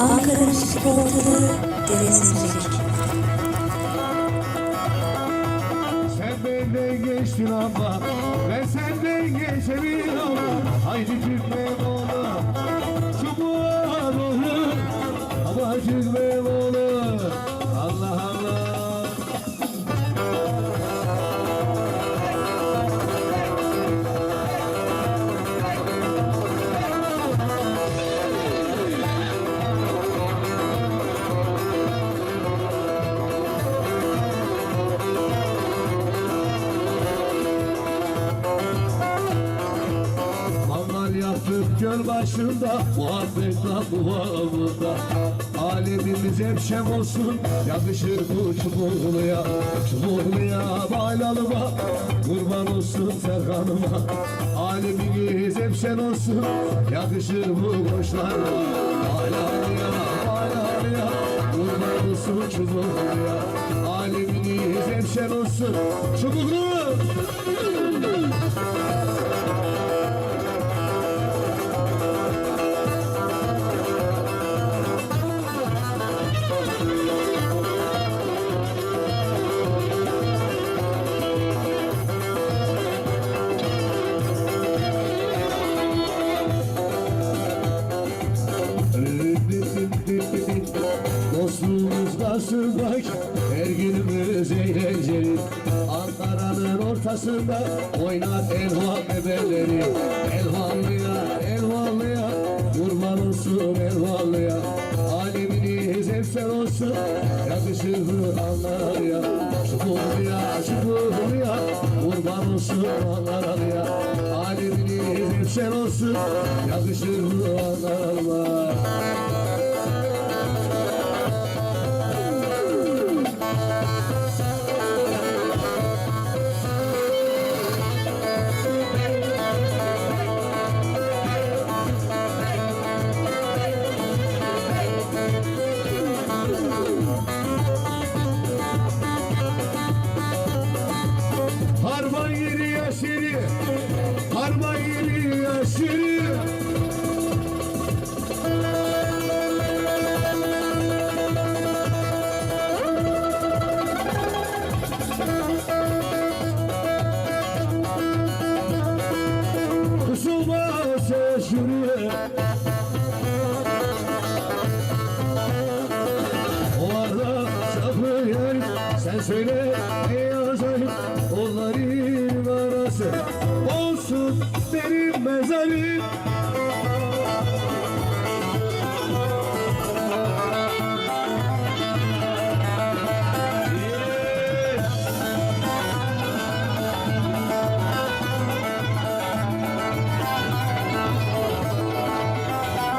Ankara'nın çikolatalı Deresizlik. Sen benden geçtin ama ben senden geçemiyorum. Haydi cümle oğlu çubuğa doğru, ama cümle oğlu Allah Allah. Göl başında, muhabbetle duvağımızda alemimiz hep şem olsun, yakışır bu çubuğluya. Çubuğluya, baylalıma, kurban olsun Serkan'ıma. Alemimiz hep şen olsun, yakışır bu koçlarına. Baylalıya, baylalıya, kurban olsun çubuğluya. Alemimiz hep şen olsun, çubuklu. Dostluğumuz nasıl bak, her günümüz eğlenceli. Ankara'nın ortasında oynar elvan bebeleri. Elvanlıya, elvanlıya, kurban olsun elvanlıya. Aleminiz hep sen olsun, yakışır bu anlarya. Çubuğluya, çubuğluya, kurban olsun anlarya. Aleminiz hep sen olsun, yakışır bu anlarya. Harman yeri yaşırı, harman yeri yaşırı. Kusulma şaşırı. O arada sapı yer, sen söyle ne yazayım. Onların arası olsun benim mezarım.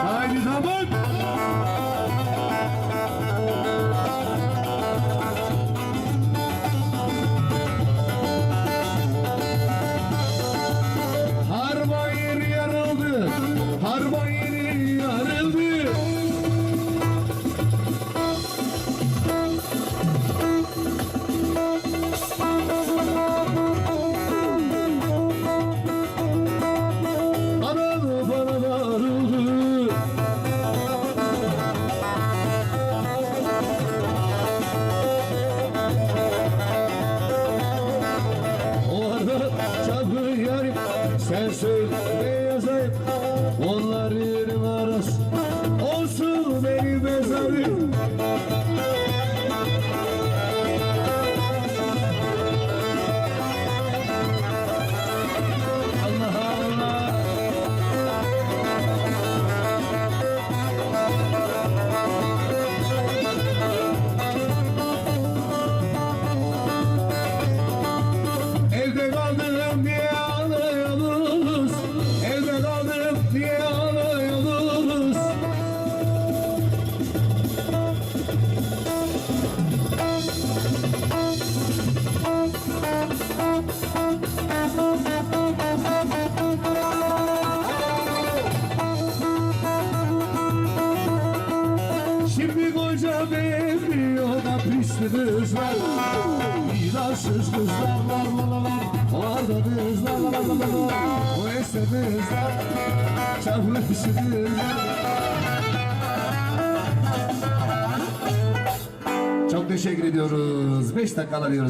Haydi zaman. Harman yeri yarıldı. Anam bana darıldı. O arada çapı yarim, sen söyle ne yazayım. Onların arası olsun benim mezarım. Allah Allah. Evde kaldım diye ağlıyoruz. Evde kaldım diye ağlıyoruz. Şimdi koca beğenmiyor da pişti kızlar. Vicdansız kızlar var. Orada kızlar var. O eski kızlar, çavuşu kızlar. teşekkür ediyoruz. 5 dakika alıyoruz.